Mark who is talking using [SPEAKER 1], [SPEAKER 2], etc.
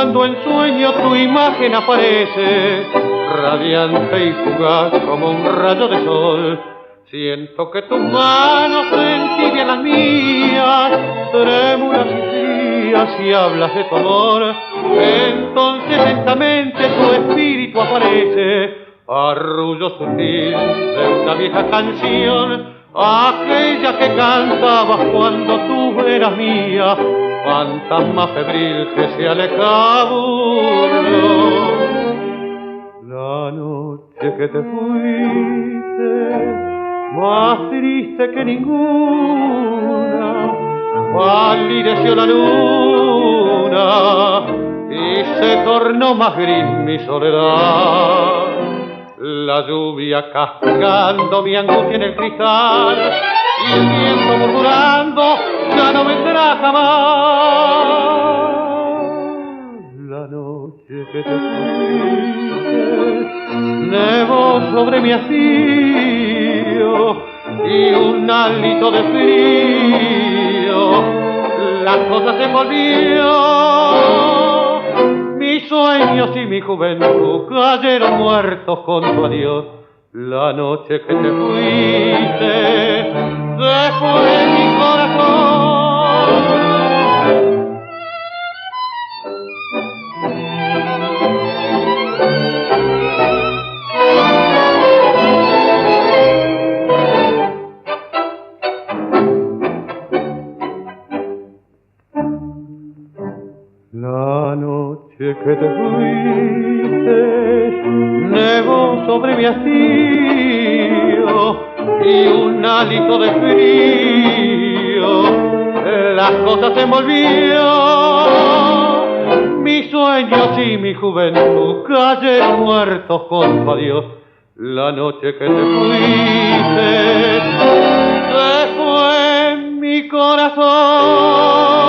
[SPEAKER 1] cuando en sueño tu imagen aparece, radiante y fugaz como un rayo de sol. Siento que tus manos entibian las mías, trémulas y frías, y hablas de tu amor. Entonces lentamente tu espíritu aparece, arrullo sutil de una vieja canción, aquella que cantabas cuando tú eras mía, fantasma febril que se alejaba burlón. La noche que te fuiste, más triste que ninguna, palideció la luna y se tornó más gris mi soledad. La lluvia cascando mi angustia en el cristal, y el viento murmurando ya no vendrá jamás. La noche que te fuiste nevó sobre mi hastío y un hálito de frío, la cosa se volvió. Mis sueños y mi juventud cayeron muertos con tu adiós. La noche que te fuiste se fue mi corazón. La noche que te fuiste nevó sobre mi hastío y un hálito de frío, las cosas se envolvió. Mis sueños y mi juventud cayeron muertos con tu adiós. La noche que te fuiste se fue mi corazón.